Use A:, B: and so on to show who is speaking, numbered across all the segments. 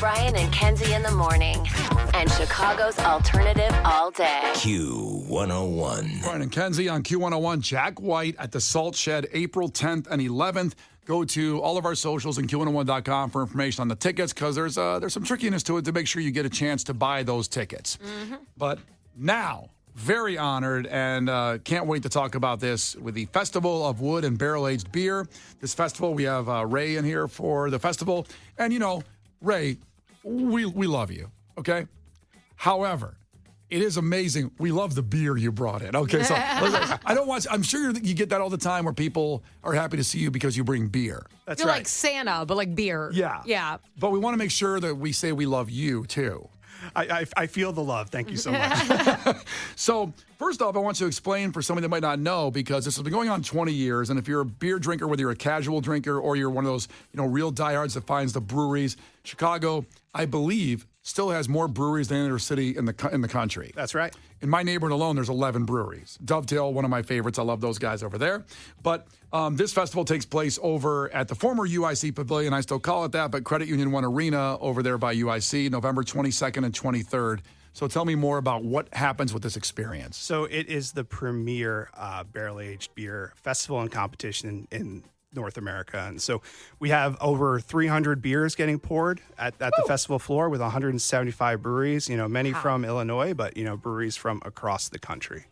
A: Brian and Kenzie in the morning. And Chicago's alternative all day.
B: Q101.
C: Brian and Kenzie on Q101. Jack White at the Salt Shed, April 10th and 11th. Go to all of our socials and Q101.com for information on the tickets, because there's some trickiness to it to make sure you get a chance to buy those tickets. But now, very honored and can't wait to talk about this with the Festival of Wood and Barrel-Aged Beer. This festival, we have Ray in here for the festival. And, you know, Ray, we love you, okay? However, it is amazing. We love the beer you brought in. Okay, so I'm sure you get that all the time where people are happy to see you because you bring beer.
D: You're like Santa, but like beer.
C: Yeah. But we want to make sure that we say we love you, too.
D: I feel the love. Thank you so much.
C: So, first off, I want to explain for somebody that might not know, because this has been going on 20 years, and if you're a beer drinker, whether you're a casual drinker or you're one of those, real diehards that finds the breweries, Chicago, I believe, still has more breweries than any other city in the country.
D: That's right.
C: In my neighborhood alone, there's 11 breweries. Dovetail, one of my favorites. I love those guys over there. But this festival takes place over at the former UIC Pavilion. I still call it that, but Credit Union One Arena over there by UIC, November 22nd and 23rd. So tell me more about what happens with this experience.
D: So it is the premier barrel-aged beer festival and competition in North America. And so we have over 300 beers getting poured at the festival floor with 175 breweries, many from Illinois, but, breweries from across the country.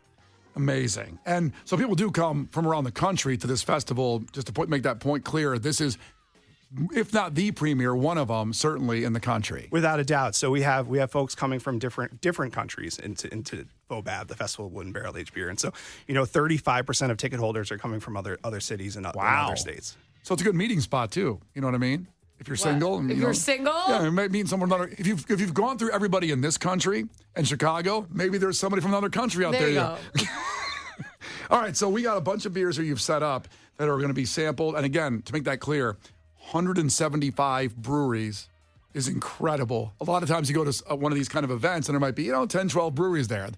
C: Amazing. And so people do come from around the country to this festival. Just to make that point clear, this is, if not the premier, one of them certainly in the country.
D: Without a doubt. So we have folks coming from different countries into FOBAB, the Festival of Wood and Barrel-Aged Beer. And so, 35% of ticket holders are coming from other cities and other states.
C: So it's a good meeting spot too. You know what I mean? If you're single.
E: If you're single?
C: Yeah, you might meet someone from another. If you've gone through everybody in this country and Chicago, maybe there's somebody from another country out there.
E: There you go.
C: All right, so we got a bunch of beers here you've set up that are going to be sampled. And again, to make that clear, 175 breweries is incredible. A lot of times you go to one of these kind of events and there might be, 10, 12 breweries there.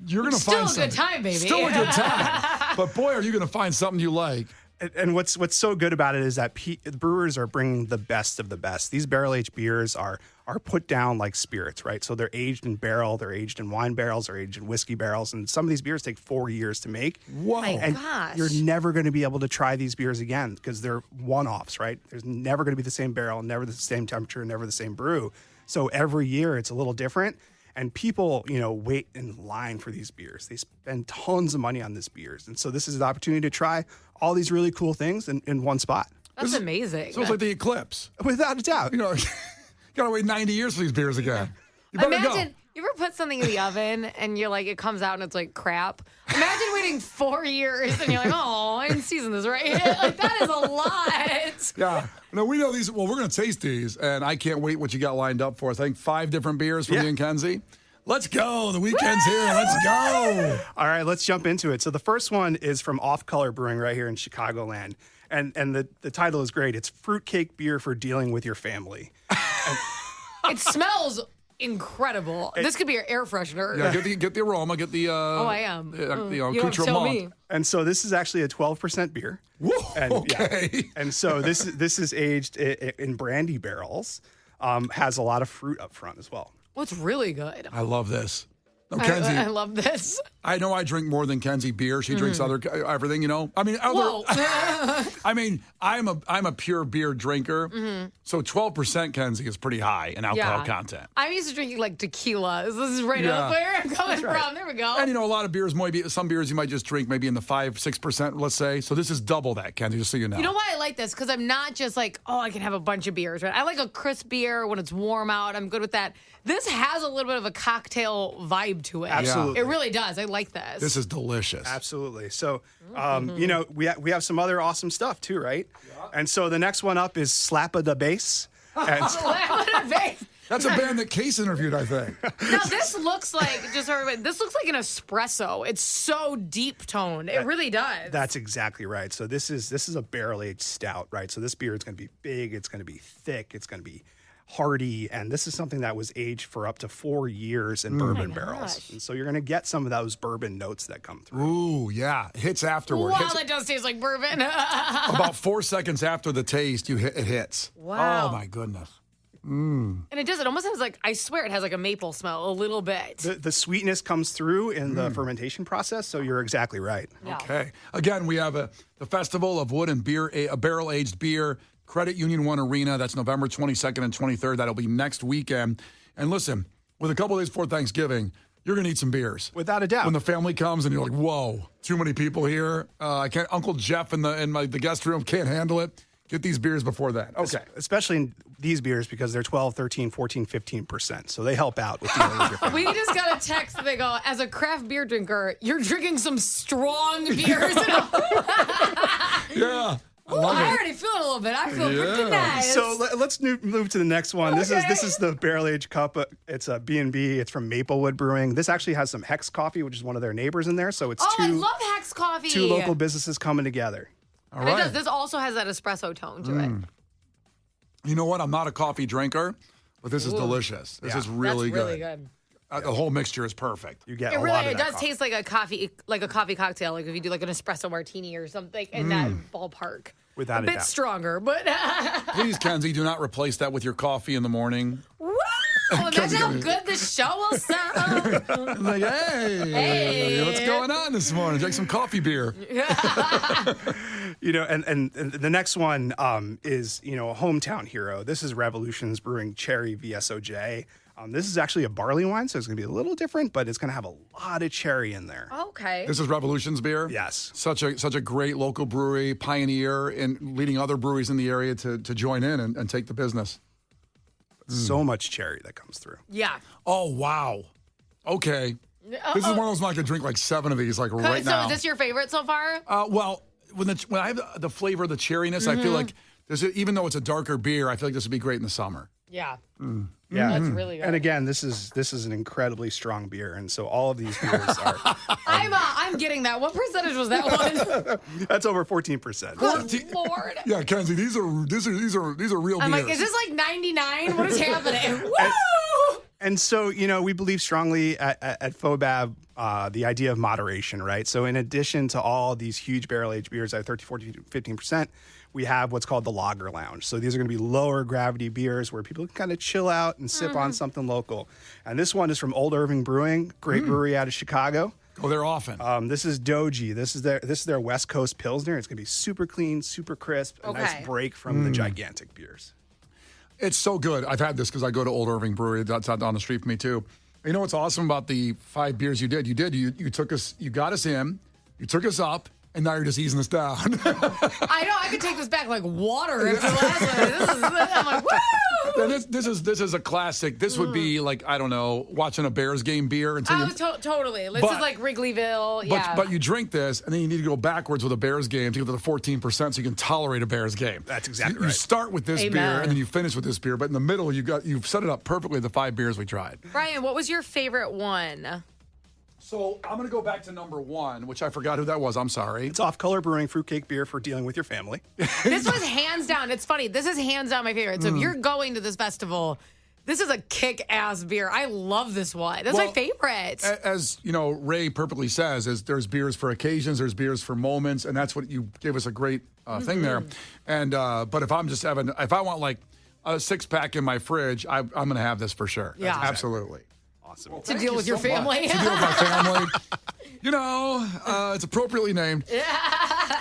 C: You're going to find
E: Still a good time, baby.
C: Still a good time. But boy, are you going to find something you like.
D: And what's so good about it is that brewers are bringing the best of the best. These barrel-aged beers are put down like spirits, right? So they're aged in barrel, they're aged in wine barrels, they're aged in whiskey barrels, and some of these beers take 4 years to make.
C: Whoa.
D: And
E: gosh.
D: You're never going to be able to try these beers again because they're one-offs, right? There's never going to be the same barrel, never the same temperature, never the same brew. So every year it's a little different. And people, wait in line for these beers. They spend tons of money on these beers. And so this is an opportunity to try all these really cool things in one spot.
E: That's amazing.
C: So it's like the eclipse.
D: Without a doubt.
C: You gotta wait 90 years for these beers again. You better
E: Imagine,
C: go.
E: you ever put something in the oven and you're like, it comes out and it's like crap? Imagine waiting 4 years and you're like, oh, I didn't season this right. Like, that is a lot.
C: Yeah. No, we know these. Well, we're going to taste these, and I can't wait what you got lined up for us. I think 5 different beers from you and Kenzie. Let's go. The weekend's here. Let's go.
D: All right, let's jump into it. So the first one is from Off Color Brewing right here in Chicagoland. And the title is great. It's Fruitcake Beer for Dealing with Your Family.
E: It smells incredible. This could be your air freshener.
C: Yeah, get the aroma, get the
E: I am.
C: the
E: You don't have to tell
C: accoutrement.
E: me.
D: And so this is actually a 12% beer.
C: Woo,
D: And,
C: okay.
D: And so this is aged in brandy barrels. Has a lot of fruit up front as well.
E: What's really good?
C: I love this. No, Kenzie,
E: I love this.
C: I know I drink more than Kenzie beer. She drinks other everything, I mean,
E: Whoa.
C: I mean, I'm a pure beer drinker. So 12% Kenzie is pretty high in alcohol content.
E: I'm used to drinking like tequila. This is right up where I'm coming from. There we go.
C: And a lot of beers might be, some beers you might just drink maybe in the 5-6%, let's say. So this is double that, Kenzie, just so you know.
E: You know why I like this? Because I'm not just like, I can have a bunch of beers, right? I like a crisp beer when it's warm out. I'm good with that. This has a little bit of a cocktail vibe to it.
D: Absolutely.
E: It really does. I like this.
C: This is delicious.
D: Absolutely. So, we have some other awesome stuff too, right? Yeah. And so the next one up is Slappa da Bass. And
C: That's a band that Case interviewed, I think.
E: Now this looks like, just so everybody, this looks like an espresso. It's so deep toned. It really does.
D: That's exactly right. So this is a barrel-aged stout, right? So this beer is going to be big, it's going to be thick, it's going to be hearty, and this is something that was aged for up to 4 years in bourbon barrels. And so you're going to get some of those bourbon notes that come through.
C: Ooh, yeah. Hits afterward.
E: Wow, that does taste like bourbon.
C: About 4 seconds after the taste, it hits.
E: Wow.
C: Oh, my goodness.
E: And it does. It almost has like, I swear it has like a maple smell a little bit.
D: The sweetness comes through in the fermentation process, so you're exactly right.
E: Yeah.
C: Okay. Again, we have the Festival of Wood and Beer, a barrel-aged beer, Credit Union One Arena. That's November 22nd and 23rd. That'll be next weekend. And listen, with a couple days before Thanksgiving, you're going to need some beers.
D: Without a doubt.
C: When the family comes and you're like, whoa, too many people here. I can't. Uncle Jeff in the guest room can't handle it. Get these beers before that. Okay.
D: Especially in these beers because they're 12, 13, 14, 15%. So they help out with dealing with your family.
E: We just got a text. They go, as a craft beer drinker, you're drinking some strong beers. And
C: Yeah.
E: I already feel it a little bit. I feel pretty nice.
D: So let's move to the next one. This is the barrel aged cup. It's a B&B. It's from Maplewood Brewing. This actually has some Hex Coffee, which is one of their neighbors in there. So it's
E: I love Hex Coffee.
D: two local businesses coming together.
C: All
E: And
C: right.
E: it does. This also has that espresso tone to it.
C: You know what? I'm not a coffee drinker, but this is delicious. This is really
E: That's really good.
C: The whole mixture is perfect.
D: You get
E: It
D: a
E: really
D: lot of
E: it
D: that
E: does
D: coffee.
E: taste like a coffee cocktail, like if you do like an espresso martini or something in that ballpark.
D: Without
E: a
D: a
E: bit
D: doubt.
E: stronger, but
C: Please, Kenzie, do not replace that with your coffee in the morning.
E: woo! Imagine how good the show will sound.
C: Like, hey, what's going on this morning? Drink some coffee beer.
D: And the next one is, a hometown hero. This is Revolution's Brewing Cherry VSOJ. This is actually a barley wine, so it's going to be a little different, but it's going to have a lot of cherry in there.
E: Okay.
C: This is Revolution's beer.
D: Yes.
C: Such a great local brewery, pioneer in leading other breweries in the area to join in and take the business.
D: So much cherry that comes through.
E: Yeah.
C: Oh, wow. Okay. This is one of those I could drink like 7 of these right
E: So
C: now.
E: is this your favorite so far?
C: Well, when I have the flavor of the cherryness, I feel like even though it's a darker beer, I feel like this would be great in the summer.
E: Yeah.
D: Yeah,
E: That's really good.
D: And again, this is an incredibly strong beer, and so all of these beers are.
E: I'm getting that. What percentage was that one?
D: That's over 14%.
E: Good Lord.
C: Yeah, Kenzie, these are real
E: I'm
C: beers.
E: like, is this like 99? What is happening? Woo!
D: And so, we believe strongly at FOBAB the idea of moderation, right? So in addition to all these huge barrel-aged beers at 30, 40, 15%, we have what's called the Lager Lounge. So these are going to be lower gravity beers where people can kind of chill out and sip on something local. And this one is from Old Irving Brewing, great brewery out of Chicago.
C: Go there often.
D: This is Doji. This is their West Coast Pilsner. It's going to be super clean, super crisp, a nice break from the gigantic beers.
C: It's so good. I've had this because I go to Old Irving Brewery. That's out down the street from me too. You know what's awesome about the 5 beers you did? You took us, you got us in, you took us up, and now you're just easing us down.
E: I know. I could take this back like water after the last one. I'm like, woo!
C: And this is a classic. This would be like, I don't know, watching a Bears game beer until you.
E: Totally. This
C: But-
E: is like Wrigleyville. Yeah.
C: But you drink this, and then you need to go backwards with a Bears game to get to the 14% so you can tolerate a Bears game.
D: That's exactly
C: You
D: right.
C: start with this
E: Amen.
C: beer, and then you finish with this beer. But in the middle, you've set it up perfectly, the 5 beers we tried.
E: Brian, what was your favorite one?
C: So I'm going to go back to number 1, which I forgot who that was. I'm sorry.
D: It's Off Color Brewing fruitcake beer for dealing with your family.
E: This was hands down. It's funny. This is hands down my favorite. So if you're going to this festival, this is a kick-ass beer. I love this one. That's my favorite.
C: As you know, Ray perfectly says, is there's beers for occasions, there's beers for moments, and that's what you gave us a great thing there. And but if I want like a 6-pack in my fridge, I'm going to have this for sure.
E: Yeah.
C: Absolutely.
D: Awesome.
E: to deal with your family.
C: To deal with my family. It's appropriately named.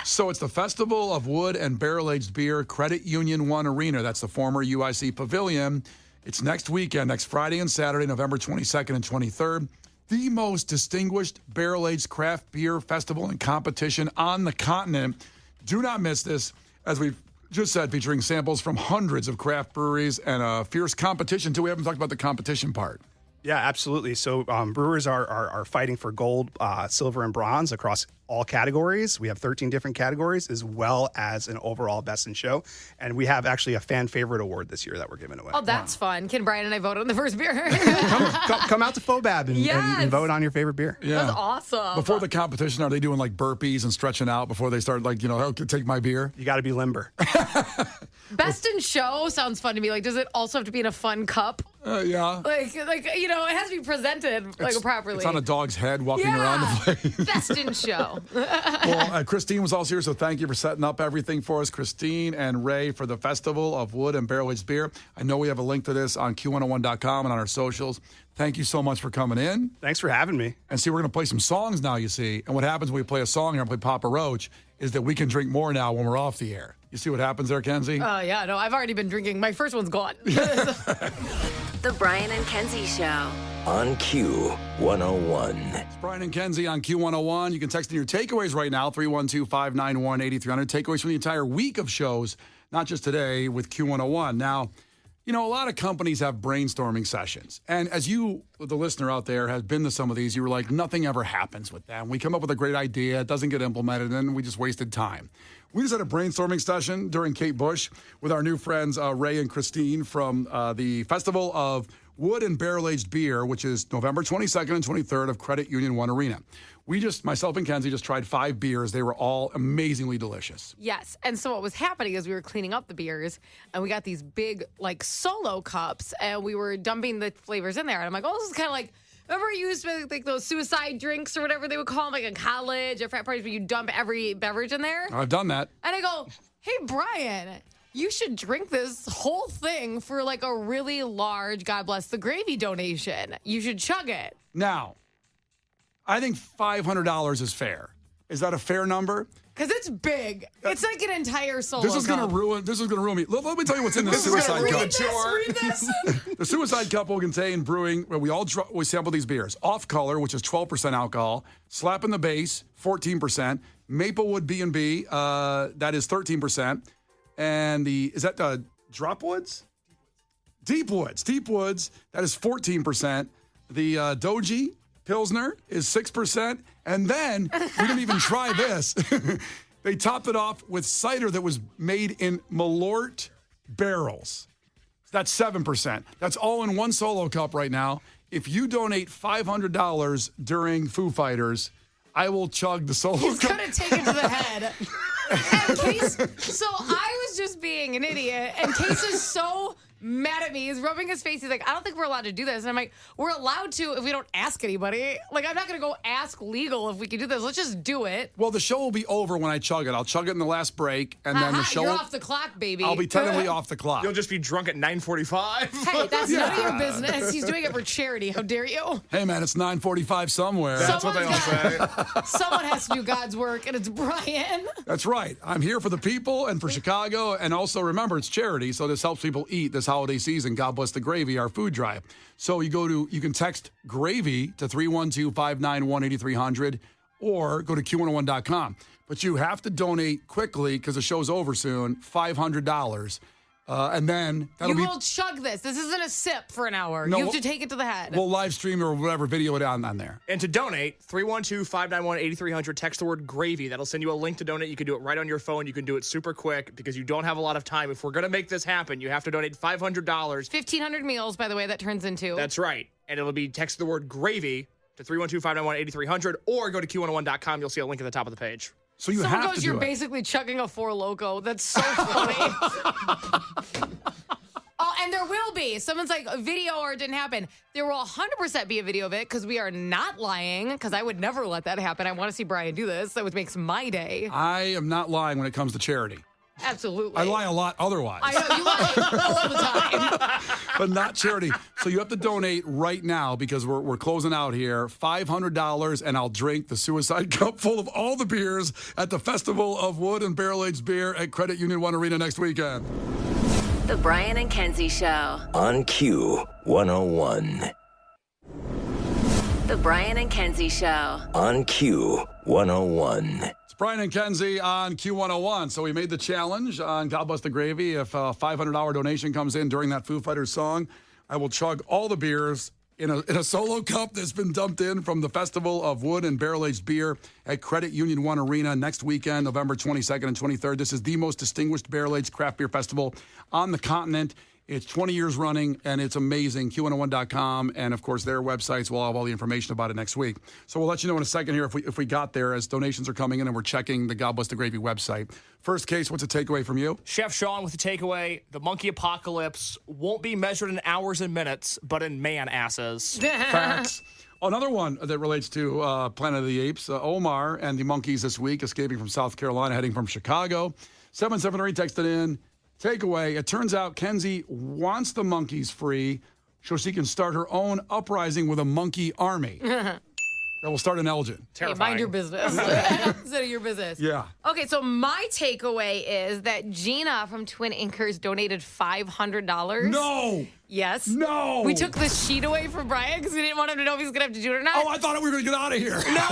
C: So it's the Festival of Wood and Barrel-Aged Beer, Credit Union One Arena. That's the former UIC Pavilion. It's next weekend, next Friday and Saturday, November 22nd and 23rd. The most distinguished barrel-aged craft beer festival and competition on the continent. Do not miss this, as we've just said, featuring samples from hundreds of craft breweries and a fierce competition, too. We haven't talked about the competition part.
D: Yeah, absolutely. So brewers are fighting for gold, silver, and bronze across all categories. We have 13 different categories, as well as an overall best in show. And we have actually a fan favorite award this year that we're giving away.
E: Oh, that's fun. Can Brian and I vote on the first beer?
D: Come out to FOBAB and,
E: Yes.
D: and vote on your favorite beer.
C: Yeah.
E: That's awesome.
C: Before the competition, are they doing like burpees and stretching out before they start take my beer?
D: You got to be limber.
E: Best in show sounds fun to me. Like, does it also have to be in a fun cup?
C: Yeah.
E: Like it has to be presented properly.
C: It's on a dog's head walking around the place.
E: Best in show.
C: Well, Christine was also here, so thank you for setting up everything for us. Christine and Ray for the Festival of Wood and Barrel Aged Beer. I know we have a link to this on Q101.com and on our socials. Thank you so much for coming in.
D: Thanks for having me.
C: And see, we're going to play some songs now, you see. And what happens when we play a song here and play Papa Roach is that we can drink more now when we're off the air. You see what happens there, Kenzie?
E: Oh, yeah. No, I've already been drinking. My first one's gone.
A: The Brian and Kenzie Show.
B: On Q101.
C: It's Brian and Kenzie on Q101. You can text in your takeaways right now, 312-591-8300. Takeaways from the entire week of shows, not just today with Q101. Now, a lot of companies have brainstorming sessions. And as you, the listener out there, has been to some of these, you were like, nothing ever happens with them. We come up with a great idea, it doesn't get implemented, and then we just wasted time. We just had a brainstorming session during Kate Bush with our new friends, Ray and Christine, from the Festival of Wood and Barrel Aged Beer, which is November 22nd and 23rd of Credit Union One Arena. Myself and Kenzie just tried 5 beers. They were all amazingly delicious.
E: Yes. And so what was happening is we were cleaning up the beers and we got these big solo cups and we were dumping the flavors in there. And I'm like, oh, this is kind of like, remember you used to like those suicide drinks or whatever they would call them, like in college or frat parties where you dump every beverage in there?
C: I've done that.
E: And I go, hey, Brian, you should drink this whole thing for like a really large, God bless the gravy donation. You should chug it.
C: Now, I think $500 is fair. Is that a fair number?
E: Because it's big. It's like an entire solo
C: This is
E: cup.
C: going to ruin me. Let me tell you what's in the suicide cup.
E: Read this.
C: The suicide cup will contain brewing. We sample these beers. Off Color, which is 12% alcohol. Slap in the Bass, 14%. Maplewood B&B, that is 13%. And is that Drop Woods? Deep Woods, that is 14%. The Doji Pilsner is 6%. And then, we didn't even try this. They topped it off with cider that was made in Malort barrels. That's 7%. That's all in one solo cup right now. If you donate $500 during Foo Fighters, I will chug the solo cup.
E: He's going to take it to the head. And so I was just being an idiot, and Case is so mad at me. He's rubbing his face. He's like, I don't think we're allowed to do this. And I'm like, we're allowed to if we don't ask anybody. Like, I'm not going to go ask legal if we can do this. Let's just do it.
C: Well, the show will be over when I chug it. I'll chug it in the last break, and then the show
E: You're off the clock, baby.
C: I'll be technically off the clock.
F: You'll just be drunk at 9:45.
E: Hey, that's none of your business. He's doing it for charity. How dare you?
C: Hey, man, it's 9:45 somewhere.
F: That's what they all say.
E: Someone has to do God's work, and it's Brian.
C: That's right. I'm here for the people and for Chicago. And also, remember, it's charity, so this helps people eat this holiday season. God bless the gravy, our food drive. So you can text GRAVY to 312-591-8300 or go to Q101.com. But you have to donate quickly because the show's over soon, $500. And then
E: You will chug this. This isn't a sip for an hour.
C: No,
E: you have to take it to the head.
C: We'll live stream or whatever, video it on there.
F: And to donate, 312-591-8300, text the word GRAVY. That'll send you a link to donate. You can do it right on your phone. You can do it super quick because you don't have a lot of time. If we're going to make this happen, you have to donate $500.
E: 1,500 meals, by the way, that turns into.
F: That's right. And it'll be text the word GRAVY to 312-591-8300 or go to Q101.com. You'll see a link at the top of the page.
C: So you
E: Someone
C: have
E: goes,
C: to do
E: you're
C: it.
E: basically chugging a Four Loko. That's so funny. Oh, and there will be. Someone's like, a video or it didn't happen. There will 100% be a video of it because we are not lying because I would never let that happen. I want to see Brian do this. That makes my day.
C: I am not lying when it comes to charity.
E: Absolutely.
C: I lie a lot otherwise.
E: I know, you lie all the time.
C: But not charity. So you have to donate right now because we're closing out here. $500, and I'll drink the suicide cup full of all the beers at the Festival of Wood and Barrel Aged Beer at Credit Union One Arena next weekend.
A: The Brian and Kenzie Show.
B: On Q101.
A: The Brian and Kenzie Show.
B: On Q101.
C: It's Brian and Kenzie on Q101. So we made the challenge on God Bless the Gravy. If a $500 donation comes in during that Foo Fighters song, I will chug all the beers in a solo cup that's been dumped in from the Festival of Wood and Barrel Aged Beer at Credit Union One Arena next weekend, November 22nd and 23rd. This is the most distinguished barrel-aged craft beer festival on the continent. It's 20 years running, and it's amazing. Q101.com, and, of course, their websites will have all the information about it next week. So we'll let you know in a second here if we got there as donations are coming in and we're checking the God Bless the Gravy website. First case, what's a takeaway from you?
F: Chef Sean with the takeaway. The monkey apocalypse won't be measured in hours and minutes, but in man asses.
C: Facts. Another one that relates to Planet of the Apes, Omar and the monkeys this week, escaping from South Carolina, heading from Chicago. 773 texted in. Takeaway, it turns out Kenzie wants the monkeys free so she can start her own uprising with a monkey army that will start in Elgin.
E: Hey, mind your business. Instead of your business.
C: Yeah.
E: Okay, so my takeaway is that Gina from Twin Anchors donated $500.
C: No!
E: Yes.
C: No!
E: We took the sheet away from Brian because we didn't want him to know if he was going to have to do it or not.
C: Oh, I thought we were going to get out of here.
E: No.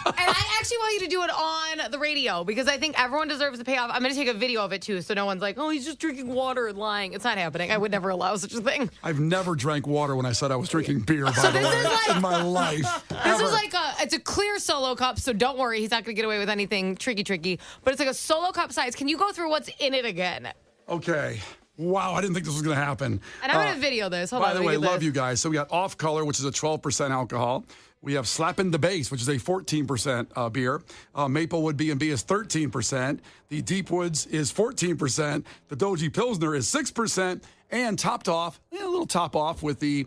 E: And I actually want you to do it on the radio because I think everyone deserves the payoff. I'm going to take a video of it too so no one's like, oh, he's just drinking water and lying. It's not happening. I would never allow such a thing.
C: I've never drank water when I said I was drinking beer, by
E: So
C: the
E: this
C: way,
E: is like-
C: in my life.
E: This is like it's a clear solo cup, so don't worry. He's not going to get away with anything tricky. But it's like a solo cup size. Can you go through what's in it again?
C: Okay. Wow, I didn't think this was going to happen.
E: And I'm going to video this. Hold
C: By
E: on.
C: the way, love you guys. So we got Off Color, which is a 12% alcohol. We have Slappin' the Bass, which is a 14% beer. Maplewood B&B is 13%. The Deep Woods is 14%. The Doji Pilsner is 6%. And topped off, a little top off with the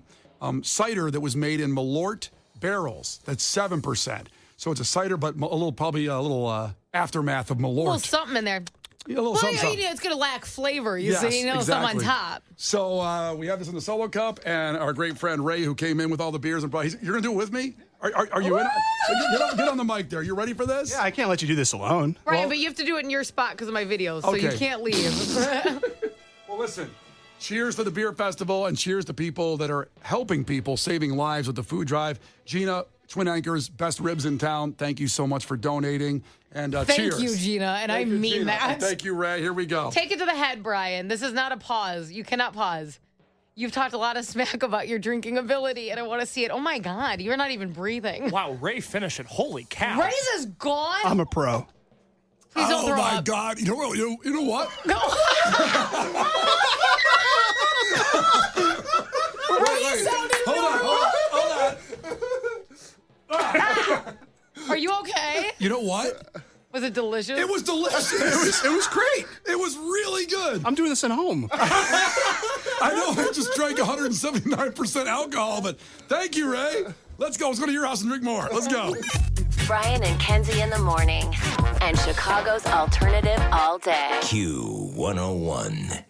C: cider that was made in Malort barrels. That's 7%. So it's a cider, but probably a little aftermath of Malort.
E: A little something in there.
C: Yeah, a little
E: Well,
C: something.
E: it's going to lack flavor, you
C: Yes,
E: see. Something on
C: exactly.
E: top.
C: So we have this in the solo cup, and our great friend Ray, who came in with all the beers, and you're going to do it with me? Are you in? Get on the mic there. You ready for this?
D: Yeah, I can't let you do this alone.
E: Right, but you have to do it in your spot because of my videos, so you
C: Okay.
E: can't leave.
C: Well, listen. Cheers to the beer festival, and cheers to people that are helping people, saving lives with the food drive. Gina, Twin Anchors, best ribs in town. Thank you so much for donating. And cheers.
E: Thank you, Gina, and
C: Thank
E: I
C: you,
E: mean
C: Gina.
E: that.
C: And thank you, Ray. Here we go.
E: Take it to the head, Brian. This is not a pause. You cannot pause. You've talked a lot of smack about your drinking ability, and I want to see it. Oh, my God. You're not even breathing.
F: Wow, Ray finished it. Holy cow.
E: Ray's is gone.
D: I'm a pro.
E: Please don't
C: Oh,
E: throw
C: my
E: up.
C: God. You know what? Wait.
E: sounded
C: Hold on.
E: Are you okay?
C: You know what?
E: Was it delicious?
C: It was delicious. It was great. It was really good.
D: I'm doing this at home.
C: I know I just drank 179% alcohol, but thank you, Ray. Let's go. Let's go to your house and drink more. Let's go.
A: Brian and Kenzie in the morning. And Chicago's alternative all day.
B: Q101.